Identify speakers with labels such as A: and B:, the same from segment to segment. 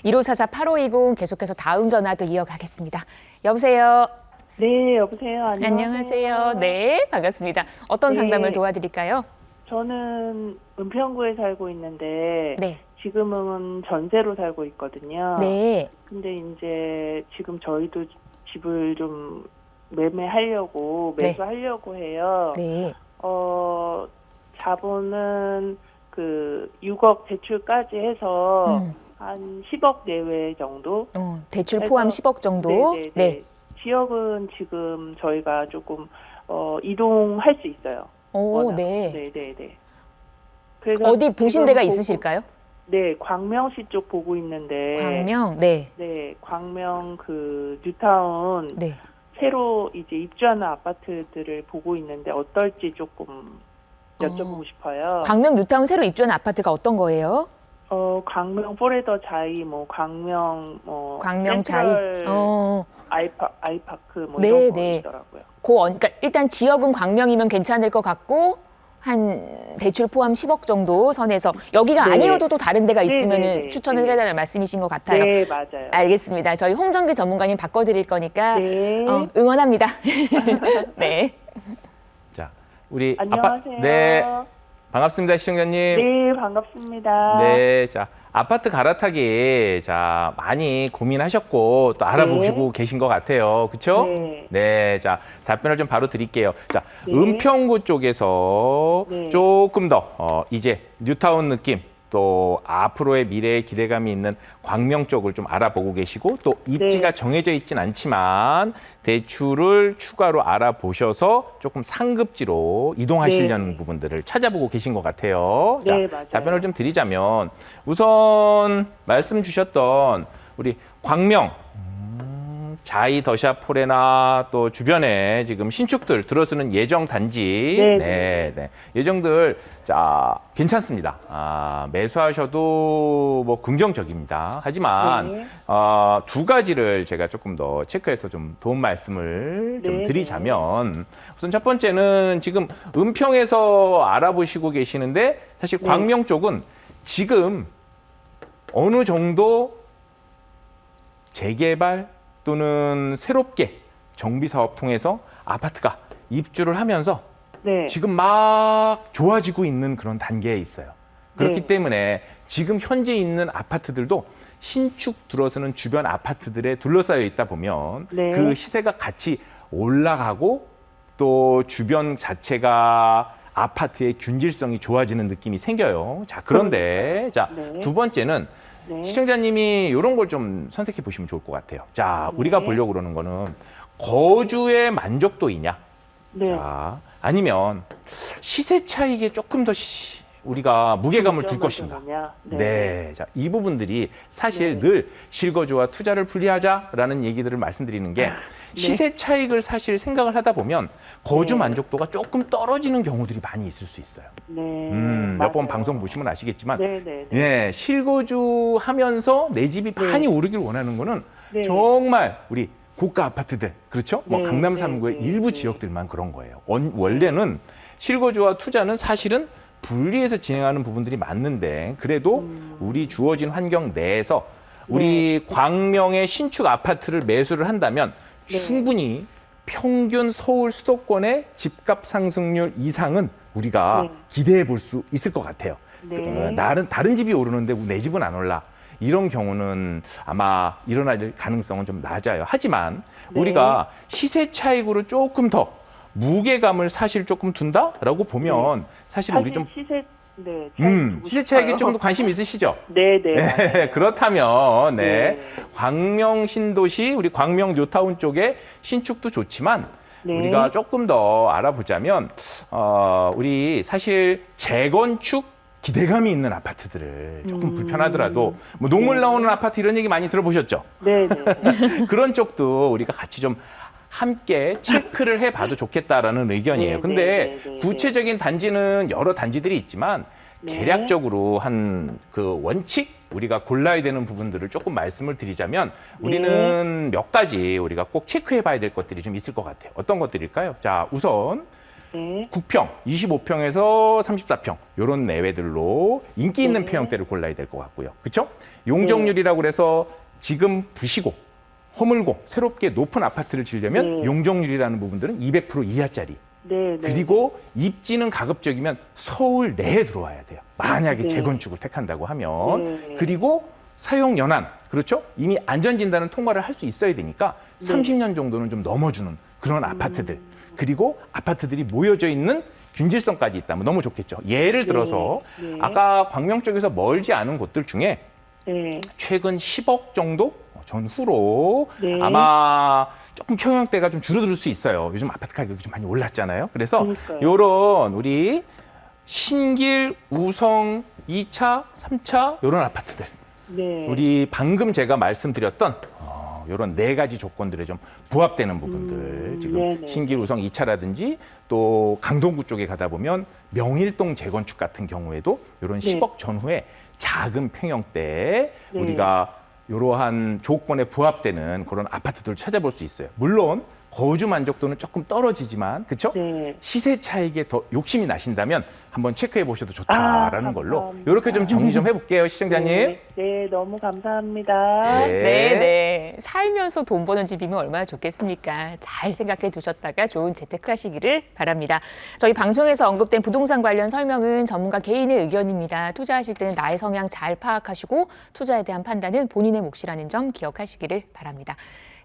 A: 1544-8520 계속해서 다음 전화도 이어가겠습니다. 여보세요.
B: 네, 여보세요.
A: 안녕하세요. 네, 반갑습니다. 어떤 상담을 도와드릴까요?
B: 저는 은평구에 살고 있는데
A: 네.
B: 지금은 전세로 살고 있거든요.
A: 네.
B: 근데 이제 지금 저희도 집을 좀 매수하려고 해요.
A: 네.
B: 자본은 그 6억 대출까지 해서 한 10억 내외 정도.
A: 대출 포함 10억 정도.
B: 네네네.
A: 네.
B: 지역은 지금 저희가 조금 이동할 수 있어요.
A: 오,
B: 워낙.
A: 네.
B: 네네네. 그래서
A: 어디 보신 데가 있으실까요?
B: 네, 광명시 쪽 보고 있는데.
A: 광명. 네.
B: 네, 광명 그 뉴타운
A: 네.
B: 새로 이제 입주하는 아파트들을 보고 있는데 어떨지 조금 여쭤보고 싶어요.
A: 광명 뉴타운 새로 입주한 아파트가 어떤 거예요?
B: 광명 포레더 자이, 뭐 광명,
A: 광명 자이.
B: 센트럴 아이파크 뭐
A: 네,
B: 이런 거
A: 네.
B: 있더라고요.
A: 그러니까 일단 지역은 광명이면 괜찮을 것 같고 한 대출 포함 10억 정도 선에서 여기가
B: 네.
A: 아니어도 또 다른 데가 있으면
B: 네.
A: 추천을 해달라는 말씀이신 것 같아요.
B: 네, 맞아요.
A: 알겠습니다. 저희 홍정기 전문가님 바꿔드릴 거니까
B: 네.
A: 응원합니다. 네.
C: 자, 우리
B: 안녕하세요.
C: 네, 반갑습니다, 시청자님.
B: 네, 반갑습니다.
C: 네, 자, 아파트 갈아타기 자 많이 고민하셨고 또 알아보시고 계신 것 같아요, 그렇죠?
B: 네.
C: 네, 자 답변을 좀 바로 드릴게요. 자,
B: 네.
C: 은평구 쪽에서
B: 네.
C: 조금 더 이제 뉴타운 느낌. 또 앞으로의 미래에 기대감이 있는 광명 쪽을 좀 알아보고 계시고 또 입지가
B: 네.
C: 정해져 있진 않지만 대출을 추가로 알아보셔서 조금 상급지로 이동하시려는
B: 네.
C: 부분들을 찾아보고 계신 것 같아요.
B: 네,
C: 자,
B: 맞아요.
C: 답변을 좀 드리자면 우선 말씀 주셨던 우리 광명 자이 더샵 포레나 또 주변에 지금 신축들 들어서는 예정 단지 네. 예정들 자 괜찮습니다. 매수하셔도 뭐 긍정적입니다. 하지만 두 가지를 제가 조금 더 체크해서 좀 도움 말씀을 좀 드리자면 우선 첫 번째는 지금 은평에서 알아보시고 계시는데 사실 광명 쪽은 지금 어느 정도 재개발 또는 새롭게 정비 사업 통해서 아파트가 입주를 하면서 지금 막 좋아지고 있는 그런 단계에 있어요. 그렇기 때문에 지금 현재 있는 아파트들도 신축 들어서는 주변 아파트들에 둘러싸여 있다 보면 그 시세가 같이 올라가고 또 주변 자체가 아파트의 균질성이 좋아지는 느낌이 생겨요. 자, 그런데 자, 두 번째는 시청자님이 이런 걸 좀 선택해 보시면 좋을 것 같아요. 자, 우리가 보려고 그러는 거는 거주의 만족도이냐? 자, 아니면 시세 차익에 조금 더 우리가 무게감을 둘 것인가? 네. 자, 이 부분들이 사실 늘 실거주와 투자를 분리하자라는 얘기들을 말씀드리는 게 시세 차익을 사실 생각을 하다 보면 거주 만족도가 조금 떨어지는 경우들이 많이 있을 수 있어요. 몇 번 방송 보시면 아시겠지만 예, 실거주 하면서 내 집이 많이 오르길 원하는 거는 정말 우리 고가 아파트들, 그렇죠? 뭐 강남 3구의 일부 지역들만 그런 거예요. 원래는 실거주와 투자는 사실은 분리해서 진행하는 부분들이 맞는데 그래도 우리 주어진 환경 내에서 우리 광명의 신축 아파트를 매수를 한다면 충분히 평균 서울 수도권의 집값 상승률 이상은 우리가 기대해 볼 수 있을 것 같아요. 다른 집이 오르는데 내 집은 안 올라. 이런 경우는 아마 일어날 가능성은 좀 낮아요. 하지만 우리가 시세 차익으로 조금 더 무게감을 사실 조금 둔다라고 보면 사실 우리 좀 시세 차익에 좀 더 관심 있으시죠?
B: 네네.
C: 그렇다면 광명 신도시 우리 광명 뉴타운 쪽에 신축도 좋지만 우리가 조금 더 알아보자면 우리 사실 재건축 기대감이 있는 아파트들을 조금 불편하더라도 뭐 농물 나오는 아파트 이런 얘기 많이 들어보셨죠? 그런 쪽도 우리가 같이 좀 함께 체크를 해봐도 좋겠다라는 의견이에요. 근데 구체적인 단지는 여러 단지들이 있지만 계략적으로 한 그 원칙 우리가 골라야 되는 부분들을 조금 말씀을 드리자면 우리는 몇 가지 우리가 꼭 체크해봐야 될 것들이 좀 있을 것 같아요. 어떤 것들일까요? 자, 우선
B: 네.
C: 9평, 25평에서 34평 이런 내외들로 인기 있는
B: 네.
C: 평형대를 골라야 될 것 같고요. 그렇죠? 용적률이라고 그래서 지금 부시고 허물고 새롭게 높은 아파트를 지으려면
B: 네.
C: 용적률이라는 부분들은 200% 이하짜리.
B: 네. 네.
C: 그리고 입지는 가급적이면 서울 내에 들어와야 돼요. 만약에
B: 네.
C: 재건축을 택한다고 하면.
B: 네.
C: 그리고 사용 연한, 그렇죠? 이미 안전진단은 통과를 할 수 있어야 되니까
B: 네.
C: 30년 정도는 좀 넘어주는 그런 아파트들. 그리고 아파트들이 모여져 있는 균질성까지 있다면 너무 좋겠죠. 예를 들어서
B: 네.
C: 아까 광명 쪽에서 멀지 않은 곳들 중에
B: 네.
C: 최근 10억 정도 전후로
B: 네.
C: 아마 조금 평형대가 좀 줄어들 수 있어요. 요즘 아파트 가격이 좀 많이 올랐잖아요. 그래서
B: 그러니까요.
C: 요런 우리 신길, 우성 2차, 3차 요런 아파트들.
B: 네.
C: 우리 방금 제가 말씀드렸던 이런 네 가지 조건들에 좀 부합되는 부분들 지금
B: 네네.
C: 신길 우성 2차라든지 또 강동구 쪽에 가다 보면 명일동 재건축 같은 경우에도 이런
B: 네.
C: 10억 전후에 작은 평형대
B: 네.
C: 우리가 이러한 조건에 부합되는 그런 아파트들을 찾아볼 수 있어요. 물론 거주 만족도는 조금 떨어지지만 그렇죠?
B: 네.
C: 시세 차익에 더 욕심이 나신다면 한번 체크해 보셔도 좋다라는 걸로
B: 감사합니다.
C: 이렇게 좀 정리 좀 해볼게요, 시청자님.
B: 네. 네, 너무 감사합니다.
A: 네. 살면서 돈 버는 집이면 얼마나 좋겠습니까? 잘 생각해 두셨다가 좋은 재테크 하시기를 바랍니다. 저희 방송에서 언급된 부동산 관련 설명은 전문가 개인의 의견입니다. 투자하실 때는 나의 성향 잘 파악하시고 투자에 대한 판단은 본인의 몫이라는 점 기억하시기를 바랍니다.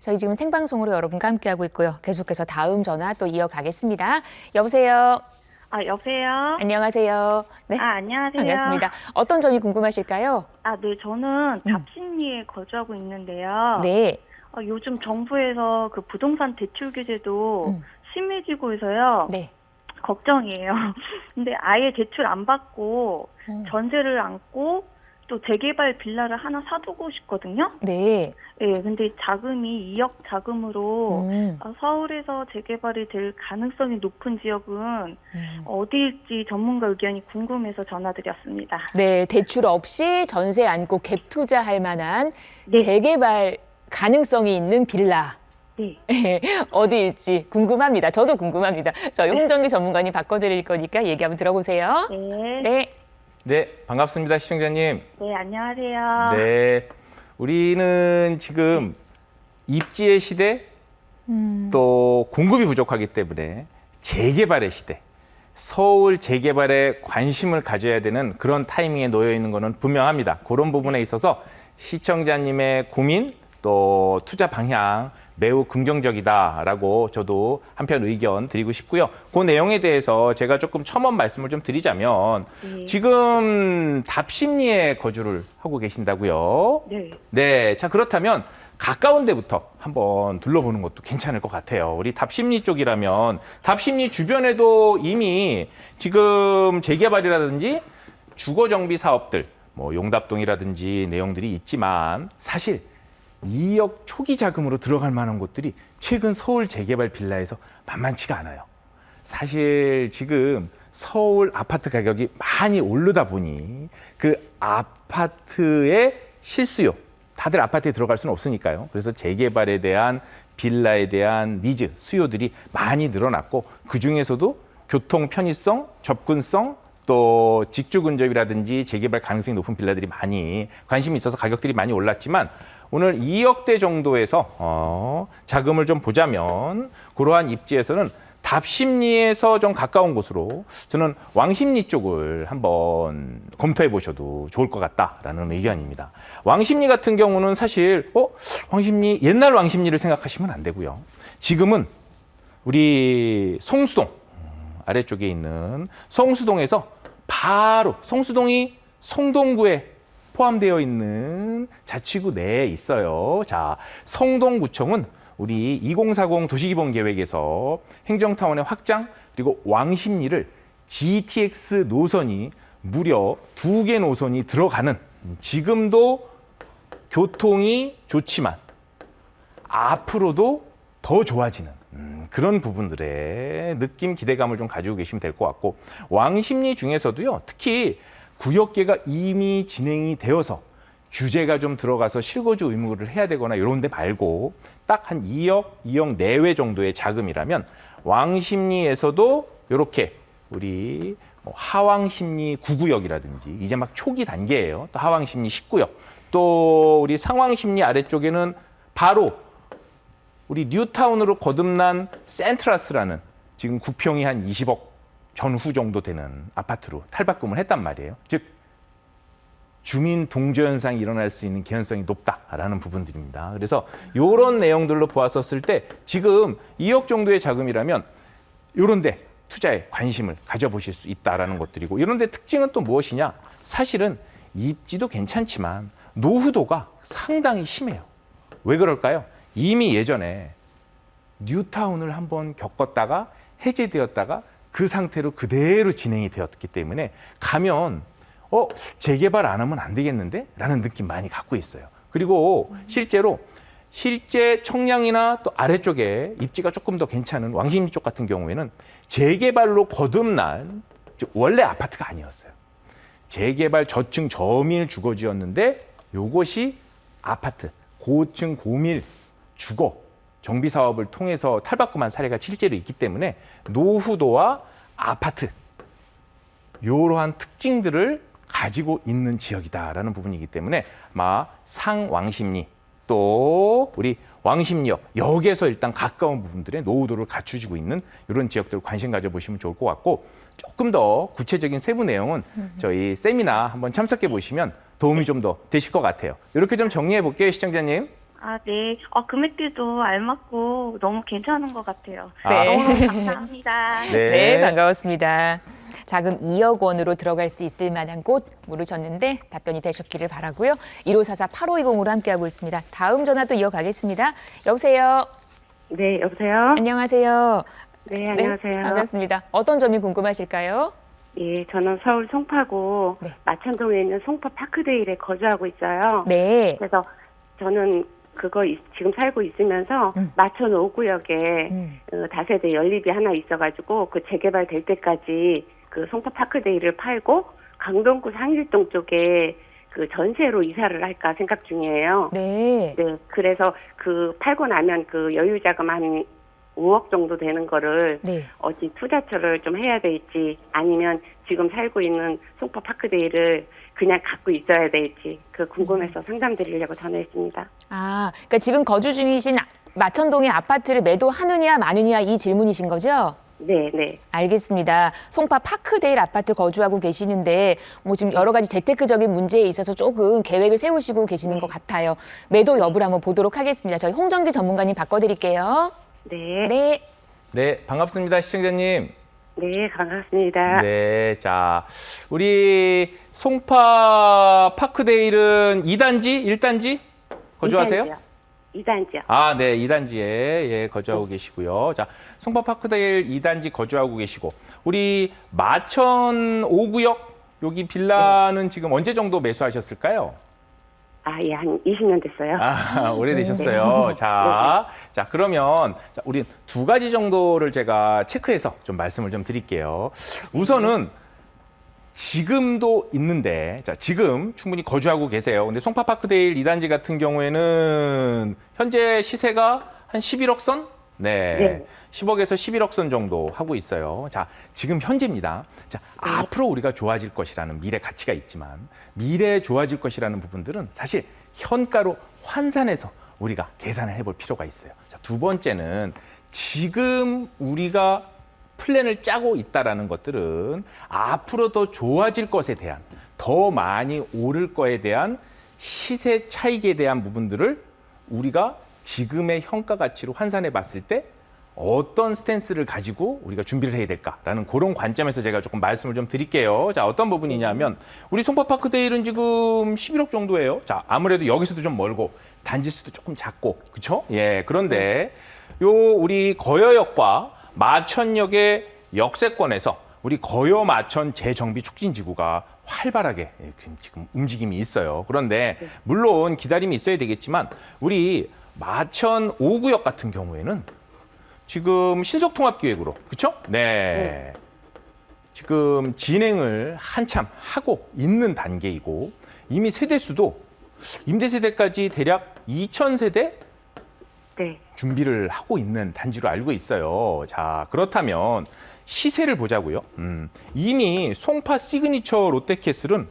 A: 저희 지금 생방송으로 여러분과 함께하고 있고요. 계속해서 다음 전화 또 이어가겠습니다. 여보세요.
D: 여보세요?
A: 안녕하세요. 네.
D: 안녕하세요.
A: 반갑습니다. 어떤 점이 궁금하실까요?
D: 네, 저는 답심리에 거주하고 있는데요.
A: 네.
D: 요즘 정부에서 그 부동산 대출 규제도
A: 음.
D: 심해지고 해서요.
A: 네.
D: 걱정이에요. 근데 아예 대출 안 받고 전세를 안고 또 재개발 빌라를 하나 사두고 싶거든요.
A: 네.
D: 예, 근데 자금이 2억 자금으로 서울에서 재개발이 될 가능성이 높은 지역은 어디일지 전문가 의견이 궁금해서 전화드렸습니다.
A: 네, 대출 없이 전세 안고 갭 투자할 만한
D: 네.
A: 재개발 가능성이 있는 빌라.
D: 네.
A: 어디일지 궁금합니다. 저도 궁금합니다. 저희 홍정기 전문가님 바꿔드릴 거니까 얘기 한번 들어보세요.
D: 네.
A: 네.
C: 네, 반갑습니다, 시청자님.
D: 네, 안녕하세요.
C: 네, 우리는 지금 입지의 시대, 또 공급이 부족하기 때문에 재개발의 시대, 서울 재개발에 관심을 가져야 되는 그런 타이밍에 놓여 있는 것은 분명합니다. 그런 부분에 있어서 시청자님의 고민, 또 투자 방향 매우 긍정적이다라고 저도 한편 의견 드리고 싶고요. 그 내용에 대해서 제가 조금 첨언 말씀을 좀 드리자면 지금 답심리에 거주를 하고 계신다고요.
D: 네.
C: 네, 자 그렇다면 가까운 데부터 한번 둘러보는 것도 괜찮을 것 같아요. 우리 답심리 쪽이라면 답심리 주변에도 이미 지금 재개발이라든지 주거정비 사업들, 뭐 용답동이라든지 내용들이 있지만 사실 2억 초기 자금으로 들어갈 만한 곳들이 최근 서울 재개발 빌라에서 만만치가 않아요. 사실 지금 서울 아파트 가격이 많이 오르다 보니 그 아파트의 실수요, 다들 아파트에 들어갈 수는 없으니까요. 그래서 재개발에 대한 빌라에 대한 니즈, 수요들이 많이 늘어났고 그중에서도 교통 편의성, 접근성, 또 직주 근접이라든지 재개발 가능성이 높은 빌라들이 많이 관심이 있어서 가격들이 많이 올랐지만 오늘 2억대 정도에서 자금을 좀 보자면 그러한 입지에서는 답심리에서 좀 가까운 곳으로 저는 왕십리 쪽을 한번 검토해 보셔도 좋을 것 같다라는 의견입니다. 왕십리 같은 경우는 사실 왕십리 옛날 왕십리를 생각하시면 안 되고요. 지금은 우리 성수동 아래쪽에 있는 성수동에서 바로 성수동이 성동구에 포함되어 있는 자치구 내에 있어요. 자, 성동구청은 우리 2040 도시기본계획에서 행정타운의 확장 그리고 왕십리를 GTX 노선이 무려 2개 노선이 들어가는 지금도 교통이 좋지만 앞으로도 더 좋아지는 그런 부분들의 느낌, 기대감을 좀 가지고 계시면 될 것 같고 왕십리 중에서도요. 특히 구역계가 이미 진행이 되어서 규제가 좀 들어가서 실거주 의무를 해야 되거나 이런 데 말고 딱 한 2억 내외 정도의 자금이라면 왕십리에서도 이렇게 우리 하왕십리 9구역이라든지 이제 막 초기 단계예요. 또 하왕십리 10구역, 또 우리 상왕십리 아래쪽에는 바로 우리 뉴타운으로 거듭난 센트라스라는 지금 구평이 한 20억 전후 정도 되는 아파트로 탈바꿈을 했단 말이에요. 즉 주민 동조 현상이 일어날 수 있는 개연성이 높다라는 부분들입니다. 그래서 이런 내용들로 보았었을 때 지금 2억 정도의 자금이라면 이런 데 투자에 관심을 가져보실 수 있다라는 것들이고, 이런 데 특징은 또 무엇이냐? 사실은 입지도 괜찮지만 노후도가 상당히 심해요. 왜 그럴까요? 이미 예전에 뉴타운을 한번 겪었다가 해제되었다가 그 상태로 그대로 진행이 되었기 때문에 가면 재개발 안 하면 안 되겠는데? 라는 느낌 많이 갖고 있어요. 그리고 실제 청량이나 또 아래쪽에 입지가 조금 더 괜찮은 왕십리 쪽 같은 경우에는 재개발로 거듭난, 원래 아파트가 아니었어요. 재개발 저층 저밀 주거지였는데 요것이 아파트, 고층 고밀 주거 정비 사업을 통해서 탈바꿈한 사례가 실제로 있기 때문에 노후도와 아파트 이러한 특징들을 가지고 있는 지역이다라는 부분이기 때문에 아마 상왕십리 또 우리 왕십리역 역에서 일단 가까운 부분들의 노후도를 갖추지고 있는 이런 지역들 관심 가져보시면 좋을 것 같고, 조금 더 구체적인 세부 내용은 저희 세미나 한번 참석해 보시면 도움이 좀 더 되실 것 같아요. 이렇게 좀 정리해 볼게요, 시청자님.
D: 네. 금액들도 알맞고 너무 괜찮은 것 같아요.
A: 네.
D: 너무 감사합니다.
A: 네, 반가웠습니다. 자금 2억 원으로 들어갈 수 있을 만한 곳 물으셨는데 답변이 되셨기를 바라고요. 1544-8520으로 함께하고 있습니다. 다음 전화도 이어가겠습니다. 여보세요.
E: 네, 여보세요?
A: 안녕하세요.
E: 네, 안녕하세요.
A: 네, 반갑습니다. 어떤 점이 궁금하실까요?
E: 예, 저는 서울 송파구
A: 네.
E: 마천동에 있는 송파 파크데일에 거주하고 있어요.
A: 네.
E: 그래서 저는 지금 살고 있으면서 마천 5구역에 다세대 연립이 하나 있어가지고 그 재개발 될 때까지 그 송파 파크데일을 팔고 강동구 상일동 쪽에 그 전세로 이사를 할까 생각 중이에요.
A: 네.
E: 네, 그래서 그 팔고 나면 그 여유 자금 한 5억 정도 되는 거를
A: 네.
E: 어디 투자처를 좀 해야 될지, 아니면 지금 살고 있는 송파 파크데이를 그냥 갖고 있어야 될지 그 궁금해서 상담 드리려고 전화했습니다.
A: 그러니까 지금 거주 중이신 마천동의 아파트를 매도하느냐 마느냐 이 질문이신 거죠?
E: 네, 네.
A: 알겠습니다. 송파 파크데일 아파트 거주하고 계시는데 지금 여러 가지 재테크적인 문제에 있어서 조금 계획을 세우시고 계시는 것 같아요. 매도 여부를 한번 보도록 하겠습니다. 저희 홍정기 전문가님 바꿔드릴게요.
E: 네.
A: 네.
C: 네, 반갑습니다, 시청자님.
E: 네, 반갑습니다.
C: 네, 자, 우리 송파 파크데일은 2단지, 1단지 거주하세요?
E: 2단지요.
C: 네, 2단지에 거주하고 계시고요. 자, 송파 파크데일 2단지 거주하고 계시고, 우리 마천 5구역 여기 빌라는 지금 언제 정도 매수하셨을까요?
E: 예, 한 20년 됐어요.
C: 오래되셨어요. 자, 그러면 우리 두 가지 정도를 제가 체크해서 좀 말씀을 좀 드릴게요. 우선은 지금도 있는데, 지금 충분히 거주하고 계세요. 근데 송파 파크데일 2단지 같은 경우에는 현재 시세가 한 11억 선? 네. 10억에서 11억 선 정도 하고 있어요. 자, 지금 현재입니다. 자, 앞으로 우리가 좋아질 것이라는 미래 가치가 있지만, 미래에 좋아질 것이라는 부분들은 사실 현가로 환산해서 우리가 계산을 해볼 필요가 있어요. 자, 두 번째는 지금 우리가 플랜을 짜고 있다라는 것들은 앞으로 더 좋아질 것에 대한, 더 많이 오를 거에 대한 시세 차익에 대한 부분들을 우리가 지금의 현가 가치로 환산해 봤을 때 어떤 스탠스를 가지고 우리가 준비를 해야 될까라는 그런 관점에서 제가 조금 말씀을 좀 드릴게요. 자, 어떤 부분이냐면 우리 송파 파크데일은 지금 11억 정도예요. 자, 아무래도 여기서도 좀 멀고 단지 수도 조금 작고, 그렇죠? 예, 그런데 우리 거여역과 마천역의 역세권에서 우리 거여 마천 재정비 촉진지구가 활발하게 지금 움직임이 있어요. 그런데 물론 기다림이 있어야 되겠지만 우리 마천 5구역 같은 경우에는 지금 신속통합기획으로, 그렇죠? 네. 지금 진행을 한참 하고 있는 단계이고, 이미 세대수도 임대세대까지 대략 2,000세대
E: 네.
C: 준비를 하고 있는 단지로 알고 있어요. 자, 그렇다면 시세를 보자고요. 이미 송파 시그니처 롯데캐슬은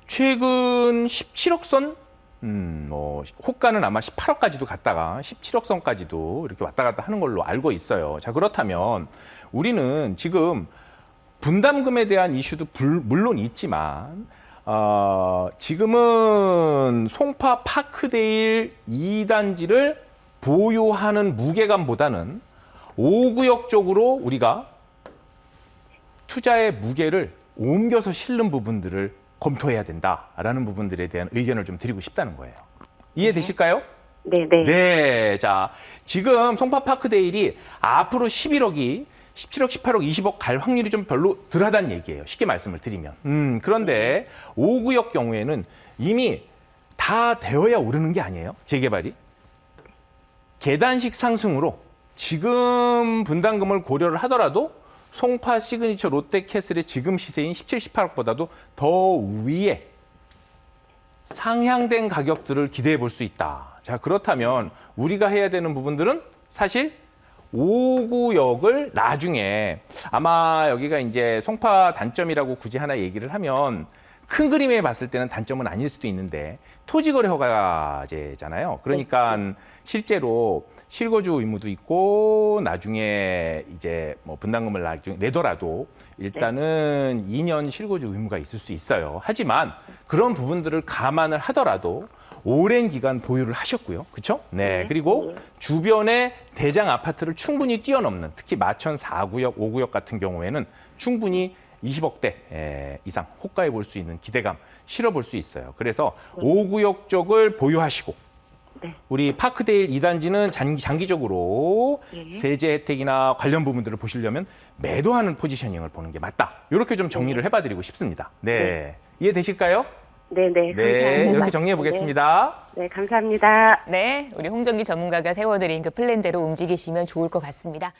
C: 최근 17억 선, 뭐 호가는 아마 18억까지도 갔다가 17억 선까지도 이렇게 왔다 갔다 하는 걸로 알고 있어요. 자, 그렇다면 우리는 지금 분담금에 대한 이슈도 물론 있지만 지금은 송파 파크데일 2단지를 보유하는 무게감보다는 5구역 쪽으로 우리가 투자의 무게를 옮겨서 실는 부분들을 검토해야 된다라는 부분들에 대한 의견을 좀 드리고 싶다는 거예요. 이해되실까요?
E: 네.
C: 네. 자, 지금 송파 파크데일이 앞으로 11억, 18억, 20억 갈 확률이 좀 별로 덜하다는 얘기예요. 쉽게 말씀을 드리면. 그런데 5구역 경우에는 이미 다 되어야 오르는 게 아니에요. 재개발이. 계단식 상승으로 지금 분담금을 고려를 하더라도 송파 시그니처 롯데캐슬의 지금 시세인 17, 18억보다도 더 위에 상향된 가격들을 기대해 볼 수 있다. 자, 그렇다면 우리가 해야 되는 부분들은 사실 5구역을 나중에 아마 여기가 이제 송파 단점이라고 굳이 하나 얘기를 하면 큰 그림에 봤을 때는 단점은 아닐 수도 있는데 토지거래 허가제잖아요. 그러니까 실제로 실거주 의무도 있고 나중에 이제 뭐 분담금을 나중에 내더라도 일단은 2년 실거주 의무가 있을 수 있어요. 하지만 그런 부분들을 감안을 하더라도 오랜 기간 보유를 하셨고요. 그렇죠? 네. 그리고 주변의 대장 아파트를 충분히 뛰어넘는 특히 마천 4구역, 5구역 같은 경우에는 충분히 20억대 이상 호가해 볼 수 있는 기대감 실어 볼 수 있어요. 그래서 5구역 쪽을 보유하시고 우리 파크데일 2단지는 장기적으로 세제 혜택이나 관련 부분들을 보시려면 매도하는 포지셔닝을 보는 게 맞다. 이렇게 좀 정리를 해봐드리고 싶습니다. 네. 이해되실까요?
E: 네, 감사합니다.
C: 이렇게 정리해 보겠습니다.
E: 네, 감사합니다.
A: 네, 우리 홍정기 전문가가 세워드린 그 플랜대로 움직이시면 좋을 것 같습니다.